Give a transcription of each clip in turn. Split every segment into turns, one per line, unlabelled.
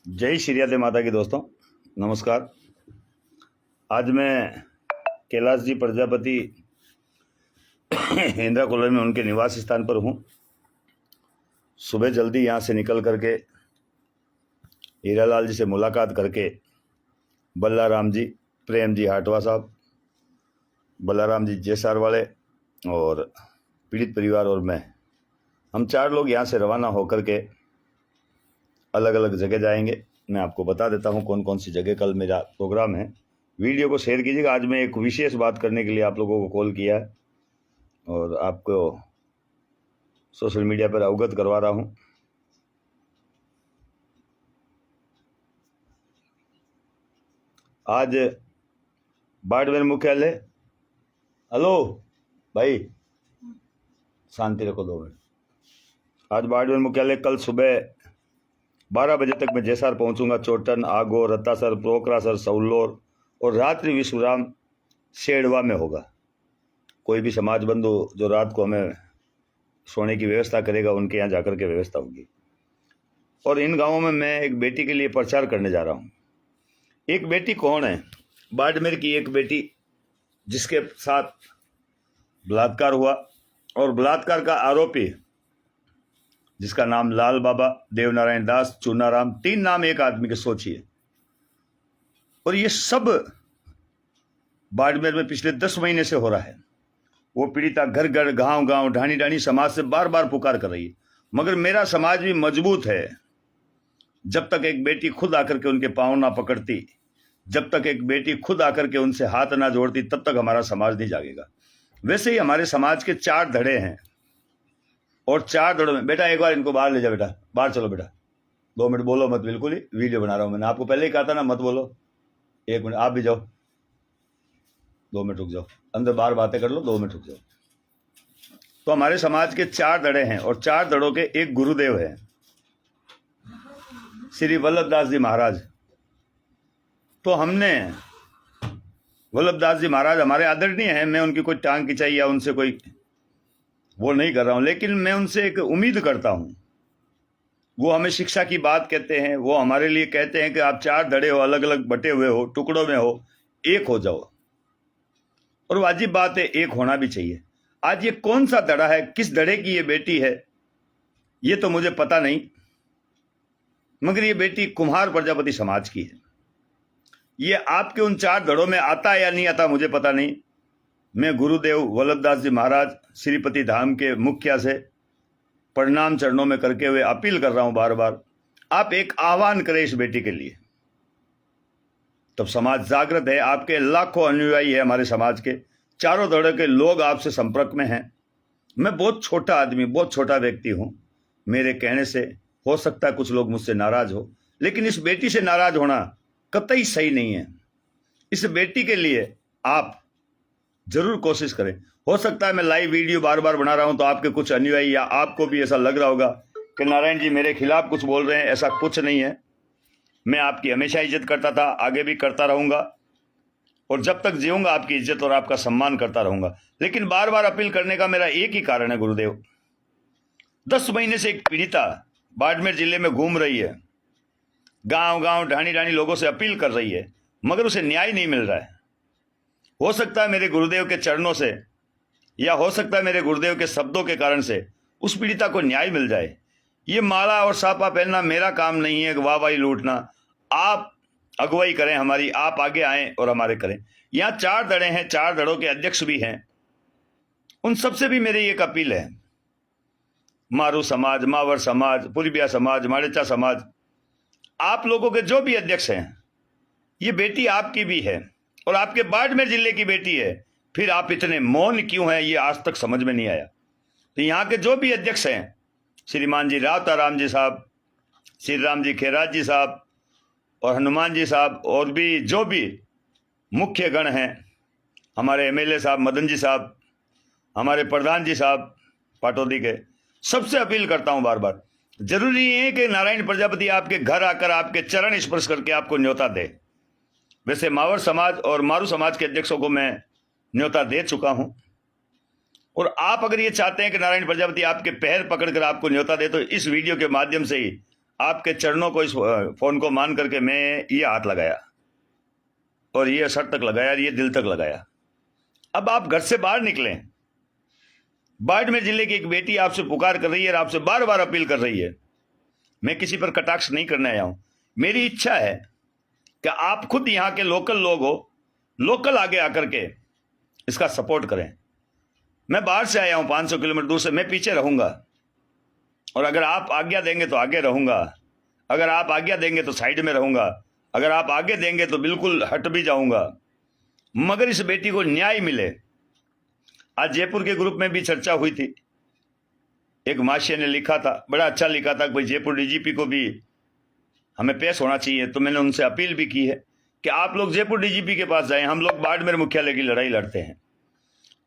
जय श्री राधे माता की दोस्तों, नमस्कार। आज मैं कैलाश जी प्रजापति इंदिरा कॉलोनी में उनके निवास स्थान पर हूँ। सुबह जल्दी यहाँ से निकल करके हीरालाल जी से मुलाकात करके बल्लाराम जी, प्रेम जी हाटवा साहब, बल्लाराम जी जेसार वाले और पीड़ित परिवार और मैं, हम 4 लोग यहाँ से रवाना होकर के अलग अलग जगह जाएंगे। मैं आपको बता देता हूँ कौन कौन सी जगह कल मेरा प्रोग्राम है। वीडियो को शेयर कीजिएगा। आज मैं एक विशेष बात करने के लिए आप लोगों को कॉल किया है और आपको सोशल मीडिया पर अवगत करवा रहा हूँ। आज बाड़मेर मुख्यालय, हेलो भाई शांति रखो 2 मिनट। आज बाड़मेर मुख्यालय कल सुबह 12 बजे तक मैं जेसार पहुंचूंगा। चोटन, आगो, रत्तासर, प्रोकरासर, सौल्लोर और रात्रि विश्राम शेड़वा में होगा। कोई भी समाज बंधु जो रात को हमें सोने की व्यवस्था करेगा उनके यहाँ जाकर के व्यवस्था होगी। और इन गांवों में मैं एक बेटी के लिए प्रचार करने जा रहा हूँ। एक बेटी कौन है? बाड़मेर की एक बेटी जिसके साथ बलात्कार हुआ और बलात्कार का आरोपी जिसका नाम लाल बाबा, देवनारायण दास, चूनाराम, 3 नाम एक आदमी के सोचिए। और ये सब बाड़मेर में पिछले 10 महीने से हो रहा है। वो पीड़िता घर घर, गांव गांव, ढाणी ढाणी समाज से बार बार पुकार कर रही है, मगर मेरा समाज भी मजबूत है। जब तक एक बेटी खुद आकर के उनके पांव ना पकड़ती, जब तक एक बेटी खुद आकर के उनसे हाथ ना जोड़ती, तब तक हमारा समाज नहीं जागेगा। वैसे ही हमारे समाज के 4 धड़े हैं और 4 धड़ों में, बेटा एक बार इनको बाहर ले जाओ, बेटा बाहर चलो, बेटा 2 मिनट बोलो मत, बिल्कुल ही वीडियो बना रहा हूं। मैंने आपको पहले ही कहा था ना मत बोलो। 1 मिनट आप भी जाओ, 2 मिनट रुक जाओ, अंदर बाहर बातें कर लो, 2 मिनट रुक जाओ। तो हमारे समाज के 4 धड़े हैं और 4 धड़ों के एक गुरुदेव है, श्री वल्लभदास जी महाराज। तो हमने वल्लभदास जी महाराज हमारे आदरणीय हैं। मैं उनकी कोई टांग खिंचाई या उनसे कोई वो नहीं कर रहा हूं, लेकिन मैं उनसे एक उम्मीद करता हूं। वो हमें शिक्षा की बात कहते हैं, वो हमारे लिए कहते हैं कि आप 4 धड़े हो, अलग अलग बटे हुए हो, टुकड़ों में हो, एक हो जाओ। और वाजिब बात है, एक होना भी चाहिए। आज ये कौन सा धड़ा है, किस धड़े की ये बेटी है, ये तो मुझे पता नहीं, मगर ये बेटी कुम्हार प्रजापति समाज की है। ये आपके उन 4 धड़ों में आता है या नहीं आता मुझे पता नहीं। मैं गुरुदेव वल्लभदास जी महाराज श्रीपति धाम के मुखिया से प्रणाम चरणों में करके हुए अपील कर रहा हूं बार बार, आप एक आह्वान करें इस बेटी के लिए, तब समाज जागृत है। आपके लाखों अनुयायी है, हमारे समाज के चारों धड़े के लोग आपसे संपर्क में हैं। मैं बहुत छोटा आदमी, बहुत छोटा व्यक्ति हूं। मेरे कहने से हो सकता है कुछ लोग मुझसे नाराज हो, लेकिन इस बेटी से नाराज होना कतई सही नहीं है। इस बेटी के लिए आप जरूर कोशिश करें। हो सकता है मैं लाइव वीडियो बार बार बना रहा हूं तो आपके कुछ अनुयायी या आपको भी ऐसा लग रहा होगा कि नारायण जी मेरे खिलाफ कुछ बोल रहे हैं। ऐसा कुछ नहीं है। मैं आपकी हमेशा इज्जत करता था, आगे भी करता रहूंगा और जब तक जीऊंगा आपकी इज्जत और आपका सम्मान करता रहूंगा। लेकिन बार बार अपील करने का मेरा एक ही कारण है गुरुदेव। 10 महीने से एक पीड़िता बाड़मेर जिले में घूम रही है, गांव गांव, ढाणी ढाणी लोगों से अपील कर रही है, मगर उसे न्याय नहीं मिल रहा है। हो सकता है मेरे गुरुदेव के चरणों से या हो सकता है मेरे गुरुदेव के शब्दों के कारण से उस पीड़िता को न्याय मिल जाए। ये माला और सापा पहनना मेरा काम नहीं है, वाहवाही लूटना। आप अगुवाई करें हमारी, आप आगे आएं और हमारे करें। यहाँ 4 धड़े हैं, 4 धड़ों के अध्यक्ष भी हैं। उन सबसे भी मेरी एक अपील है, मारू समाज, मावर समाज, पुरबिया समाज, माड़ेचा समाज, आप लोगों के जो भी अध्यक्ष हैं, ये बेटी आपकी भी है और आपके बाड़मेर जिले की बेटी है। फिर आप इतने मौन क्यों हैं, ये आज तक समझ में नहीं आया। तो यहाँ के जो भी अध्यक्ष हैं, श्रीमान जी रावताराम जी साहब, श्री राम जी खेराज जी साहब और हनुमान जी साहब, और भी जो भी मुख्य गण हैं, हमारे एमएलए साहब मदन जी साहब, हमारे प्रधान जी साहब पाटौदी के, सबसे अपील करता हूं बार बार, जरूरी है कि नारायण प्रजापति आपके घर आकर आपके चरण स्पर्श करके आपको न्योता दे। वैसे मावर समाज और मारू समाज के अध्यक्षों को मैं न्योता दे चुका हूं, और आप अगर ये चाहते हैं कि नारायण प्रजापति आपके पैर पकड़कर आपको न्योता दे, तो इस वीडियो के माध्यम से ही आपके चरणों को, इस फोन को मान करके मैं ये हाथ लगाया और ये सर तक लगाया और ये दिल तक लगाया। अब आप घर से बाहर निकलें। बाड़मेर जिले की एक बेटी आपसे पुकार कर रही है और आपसे बार बार अपील कर रही है। मैं किसी पर कटाक्ष नहीं करने आया हूं। मेरी इच्छा है कि आप खुद यहां के लोकल लोग हो, लोकल आगे आकर के इसका सपोर्ट करें। मैं बाहर से आया हूं 500 किलोमीटर दूर से, मैं पीछे रहूंगा और अगर आप आज्ञा देंगे तो आगे रहूंगा, अगर आप आज्ञा देंगे तो साइड में रहूंगा, अगर आप आगे देंगे तो बिल्कुल हट भी जाऊंगा, मगर इस बेटी को न्याय मिले। आज जयपुर के ग्रुप में भी चर्चा हुई थी। एक माशिया ने लिखा था, बड़ा अच्छा लिखा था कि भाई जयपुर डीजीपी को भी हमें पेश होना चाहिए। तो मैंने उनसे अपील भी की है कि आप लोग जयपुर डीजीपी के पास जाएं, हम लोग बाड़मेर मुख्यालय की लड़ाई लड़ते हैं।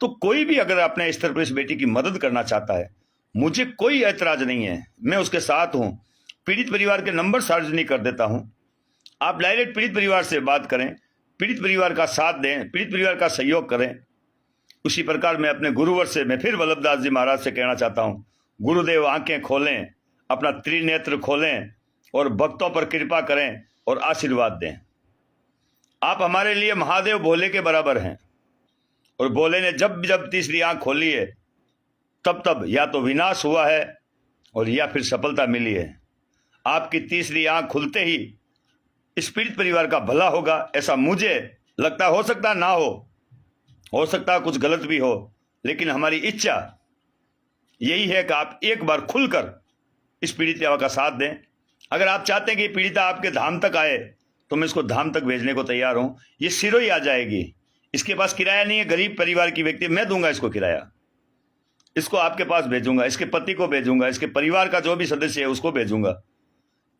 तो कोई भी अगर अपने स्तर पर इस बेटी की मदद करना चाहता है, मुझे कोई ऐतराज नहीं है, मैं उसके साथ हूं। पीड़ित परिवार के नंबर सार्वजनिक कर देता हूं, आप डायरेक्ट पीड़ित परिवार से बात करें, पीड़ित परिवार का साथ दें, पीड़ित परिवार का सहयोग करें। उसी प्रकार मैं अपने गुरुवर से, मैं फिर वल्लभदास जी महाराज से कहना चाहता हूं, गुरुदेव आंखें खोलें, अपना त्रिनेत्र खोलें और भक्तों पर कृपा करें और आशीर्वाद दें। आप हमारे लिए महादेव भोले के बराबर हैं और भोले ने जब जब तीसरी आंख खोली है तब तब या तो विनाश हुआ है और या फिर सफलता मिली है। आपकी तीसरी आंख खुलते ही इस पीड़ित परिवार का भला होगा, ऐसा मुझे लगता। हो सकता ना हो सकता कुछ गलत भी हो, लेकिन हमारी इच्छा यही है कि आप एक बार खुलकर इस पीड़िता का साथ दें। अगर आप चाहते हैं कि पीड़िता आपके धाम तक आए तो मैं इसको धाम तक भेजने को तैयार हूं। ये सिरोही आ जाएगी, इसके पास किराया नहीं है, गरीब परिवार की व्यक्ति, मैं दूंगा इसको किराया, इसको आपके पास भेजूंगा, इसके पति को भेजूंगा, इसके परिवार का जो भी सदस्य है उसको भेजूंगा।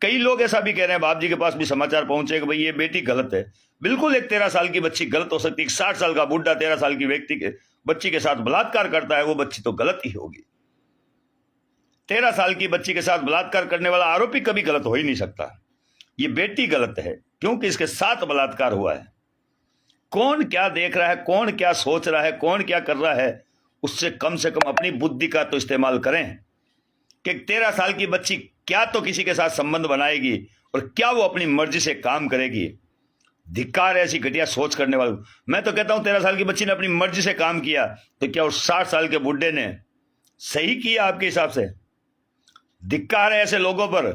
कई लोग ऐसा भी कह रहे हैं, बाप जी के पास भी समाचार पहुंचे कि भाई ये बेटी गलत है। बिल्कुल, एक 13 साल की बच्ची गलत हो सकती है। 60 साल का बुढ़ा 13 साल की व्यक्ति के बच्ची के साथ बलात्कार करता है, वो बच्ची तो गलत ही होगी। 13 साल की बच्ची के साथ बलात्कार करने वाला आरोपी कभी गलत हो ही नहीं सकता। ये बेटी गलत है क्योंकि इसके साथ बलात्कार हुआ है। कौन क्या देख रहा है, कौन क्या सोच रहा है, कौन क्या कर रहा है, उससे कम से कम अपनी बुद्धि का तो इस्तेमाल करें कि 13 साल की बच्ची क्या तो किसी के साथ संबंध बनाएगी और क्या वो अपनी मर्जी से काम करेगी। धिक्कार है ऐसी घटिया सोच करने वालों। मैं तो कहता हूं 13 साल की बच्ची ने अपनी मर्जी से काम किया तो क्या उस 60 साल के बुढ़े ने सही किया आपके हिसाब से? धिक्कार है ऐसे लोगों पर।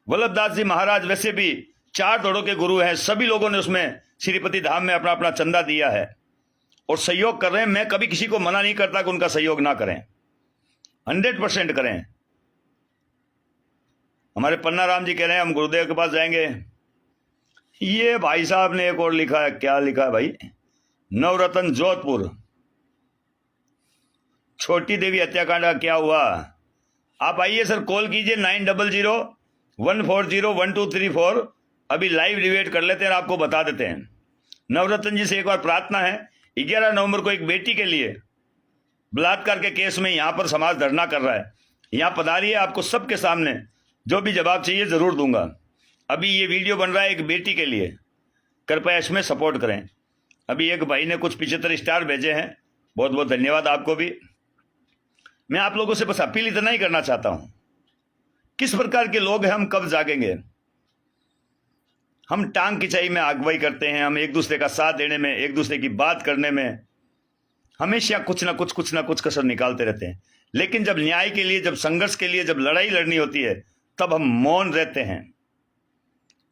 वल्लभदास जी महाराज वैसे भी 4 दौड़ों के गुरु हैं, सभी लोगों ने उसमें श्रीपति धाम में अपना अपना चंदा दिया है और सहयोग कर रहे हैं। मैं कभी किसी को मना नहीं करता कि उनका सहयोग ना करें, 100% करें। हमारे पन्ना राम जी कह रहे हैं हम गुरुदेव के पास जाएंगे। ये भाई साहब ने एक और लिखा है, क्या लिखा है भाई? नवरत्न जोधपुर, छोटी देवी हत्याकांड का क्या हुआ? आप आइए सर, कॉल कीजिए 9001401234। अभी लाइव डिबेट कर लेते हैं, आपको बता देते हैं। नवरत्न जी से एक बार प्रार्थना है, 11 नवंबर को एक बेटी के लिए बलात्कार के केस में यहां पर समाज धरना कर रहा है, यहां पधारिए, आपको सबके सामने जो भी जवाब चाहिए जरूर दूंगा। अभी ये वीडियो बन रहा है एक बेटी के लिए, कृपया इसमें सपोर्ट करें। अभी एक भाई ने कुछ 75 स्टार भेजे हैं, बहुत बहुत धन्यवाद आपको भी। मैं आप लोगों से बस अपील इतना ही करना चाहता हूं, किस प्रकार के लोग हैं हम कब जागेंगे? हम टांग खिंचाई में अगुवाई करते हैं, हम एक दूसरे का साथ देने में, एक दूसरे की बात करने में हमेशा कुछ ना कुछ कसर निकालते रहते हैं। लेकिन जब न्याय के लिए, जब संघर्ष के लिए, जब लड़ाई लड़नी होती है तब हम मौन रहते हैं।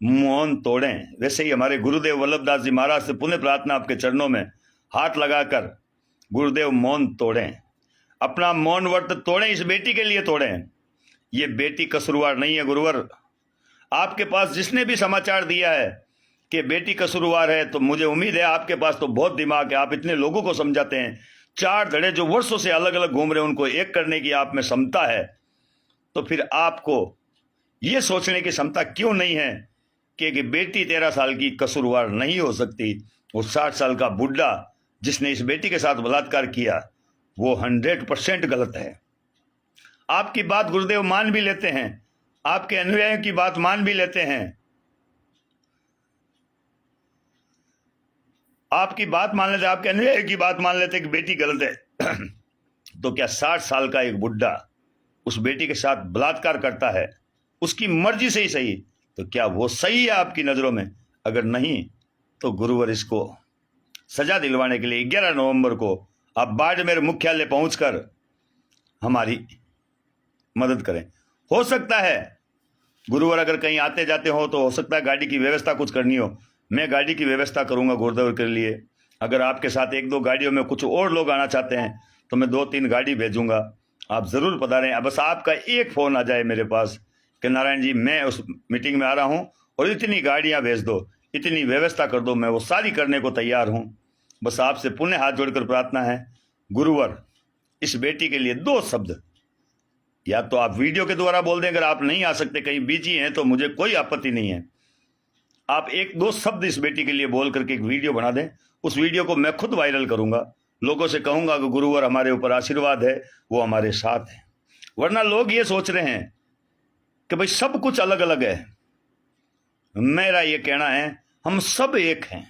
मौन तोड़ें। वैसे ही हमारे गुरुदेव वल्लभदास जी महाराज से पुण्य प्रार्थना, आपके चरणों में हाथ लगाकर गुरुदेव मौन तोड़ें, अपना मौन व्रत तोड़ें, इस बेटी के लिए तोड़ें। ये बेटी कसूरवार नहीं है गुरुवर। आपके पास जिसने भी समाचार दिया है कि बेटी कसूरवार है, तो मुझे उम्मीद है आपके पास तो बहुत दिमाग है, आप इतने लोगों को समझाते हैं। 4 धड़े जो वर्षों से अलग अलग घूम रहे हैं उनको एक करने की आप में क्षमता है, तो फिर आपको ये सोचने की क्षमता क्यों नहीं है कि बेटी 13 साल की कसूरवार नहीं हो सकती? वो 60 साल का बुढ़ा जिसने इस बेटी के साथ बलात्कार किया वो 100% गलत है। आपकी बात गुरुदेव मान भी लेते हैं, आपके अनुयायियों की बात मान भी लेते हैं, आपकी बात मान लेते, आपके अनुयायियों की बात मान लेते कि बेटी गलत है। तो क्या 60 साल का एक बुढ़ा उस बेटी के साथ बलात्कार करता है उसकी मर्जी से ही सही, तो क्या वो सही है आपकी नज़रों में? अगर नहीं तो गुरुवर इसको सजा दिलवाने के लिए 11 नवंबर को आप बाड़मेर मुख्यालय पहुंचकर हमारी मदद करें। हो सकता है गुरुवर अगर कहीं आते जाते हो तो हो सकता है गाड़ी की व्यवस्था कुछ करनी हो, मैं गाड़ी की व्यवस्था करूंगा गुरुदेव के लिए। अगर आपके साथ 1-2 गाड़ियों में कुछ और लोग आना चाहते हैं तो मैं 2-3 गाड़ी भेजूंगा, आप ज़रूर पधारें। बस आपका एक फ़ोन आ जाए मेरे पास कि नारायण जी मैं उस मीटिंग में आ रहा हूँ और इतनी गाड़ियाँ भेज दो, इतनी व्यवस्था कर दो, मैं वो सारी करने को तैयार हूँ। बस आपसे पुनः हाथ जोड़कर प्रार्थना है गुरुवर, इस बेटी के लिए 2 शब्द या तो आप वीडियो के द्वारा बोल दें, अगर आप नहीं आ सकते कहीं बिजी हैं तो मुझे कोई आपत्ति नहीं है, आप 1-2 शब्द इस बेटी के लिए बोल करके एक वीडियो बना दें। उस वीडियो को मैं खुद वायरल करूंगा, लोगों से कहूंगा कि गुरुवर हमारे ऊपर आशीर्वाद है, वो हमारे साथ है। वरना लोग ये सोच रहे हैं कि भाई सब कुछ अलग अलग है। मेरा ये कहना है हम सब एक हैं,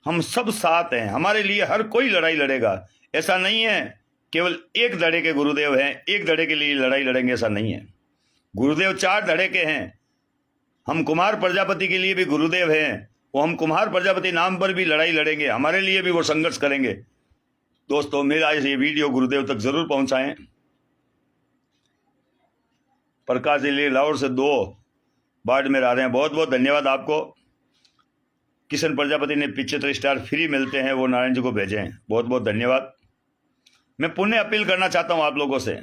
हम सब साथ हैं, हमारे लिए हर कोई लड़ाई लड़ेगा। ऐसा नहीं है केवल एक धड़े के गुरुदेव हैं, एक धड़े के लिए लड़ाई लड़ेंगे, ऐसा नहीं है। गुरुदेव 4 धड़े के हैं। हम कुमार प्रजापति के लिए भी गुरुदेव हैं, वो हम कुमार प्रजापति नाम पर भी लड़ाई लड़ेंगे, हमारे लिए भी वो संघर्ष करेंगे। दोस्तों मेरा ये वीडियो गुरुदेव तक जरूर पहुंचाएं। प्रकाश जी लाहौर से 2 बाड़मेर आ रहे हैं, बहुत बहुत धन्यवाद आपको। किशन प्रजापति ने 75 स्टार फ्री मिलते हैं, वो नारायण जी को भेजें, बहुत बहुत धन्यवाद। मैं पुनः अपील करना चाहता हूं आप लोगों से,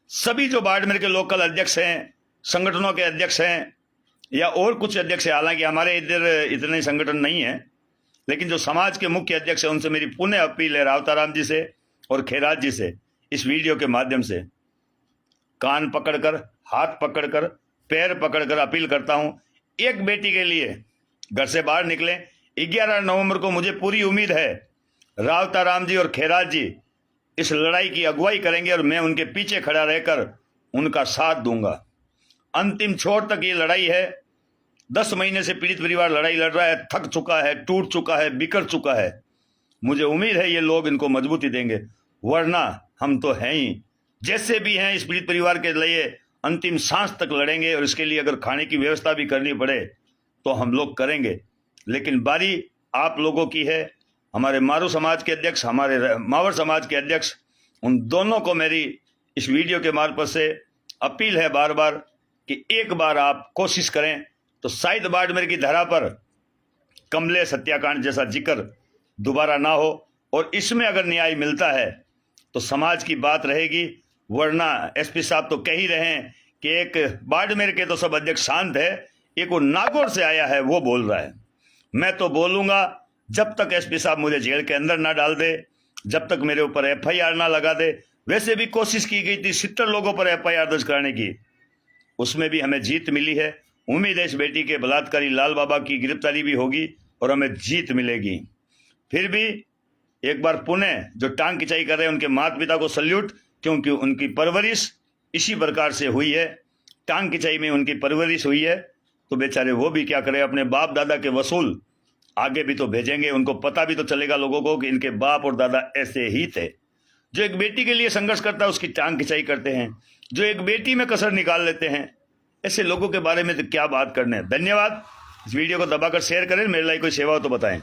सभी जो बाड़मेर के लोकल अध्यक्ष हैं, संगठनों के अध्यक्ष हैं या और कुछ अध्यक्ष हैं, हालांकि हमारे इधर इतने संगठन नहीं है, लेकिन जो समाज के मुख्य अध्यक्ष हैं उनसे मेरी पुनः अपील है, रावताराम जी से और खैरात जी से, इस वीडियो के माध्यम से कान पकड़कर, हाथ पकड़कर, पैर पकड़कर अपील करता हूं, एक बेटी के लिए घर से बाहर निकले। 11 नवंबर को मुझे पूरी उम्मीद है रावताराम जी और खैरात जी इस लड़ाई की अगुवाई करेंगे और मैं उनके पीछे खड़ा रहकर उनका साथ दूंगा। अंतिम छोर तक ये लड़ाई है। 10 महीने से पीड़ित परिवार लड़ाई लड़ रहा है, थक चुका है, टूट चुका है, बिखर चुका है। मुझे उम्मीद है ये लोग इनको मजबूती देंगे, वरना हम तो हैं ही, जैसे भी हैं इस पीड़ित परिवार के लिए अंतिम सांस तक लड़ेंगे और इसके लिए अगर खाने की व्यवस्था भी करनी पड़े तो हम लोग करेंगे। लेकिन बारी आप लोगों की है, हमारे मारू समाज के अध्यक्ष, हमारे मावर समाज के अध्यक्ष, उन दोनों को मेरी इस वीडियो के मार्फत से अपील है बार बार कि एक बार आप कोशिश करें तो शायद बाड़मेर की धरा पर कमलेश हत्याकांड जैसा जिक्र दोबारा ना हो, और इसमें अगर न्याय मिलता है तो समाज की बात रहेगी। वरना एसपी साहब तो कह ही रहे हैं कि एक बाड़मेर के तो सब अध्यक्ष शांत है, एक वो नागौर से आया है वो बोल रहा है। मैं तो बोलूंगा जब तक एसपी साहब मुझे जेल के अंदर ना डाल दे, जब तक मेरे ऊपर एफआईआर ना लगा दे। वैसे भी कोशिश की गई थी 70 लोगों पर एफआईआर दर्ज कराने की, उसमें भी हमें जीत मिली है। उम्मीद है इस बेटी के बलात्कारी लाल बाबा की गिरफ्तारी भी होगी और हमें जीत मिलेगी। फिर भी एक बार पुनः जो टांग खिंचाई कर रहे हैं उनके माता पिता को सल्यूट, क्योंकि उनकी परवरिश इसी प्रकार से हुई है, टांग खिंचाई में उनकी परवरिश हुई है। तो बेचारे वो भी क्या करें, अपने बाप दादा के वसूल आगे भी तो भेजेंगे, उनको पता भी तो चलेगा लोगों को कि इनके बाप और दादा ऐसे ही थे। जो एक बेटी के लिए संघर्ष करता है उसकी टांग खिंचाई करते हैं, जो एक बेटी में कसर निकाल लेते हैं, ऐसे लोगों के बारे में तो क्या बात करने। धन्यवाद। इस वीडियो को दबाकर शेयर करें, मेरे लिए कोई सेवा हो तो बताएं।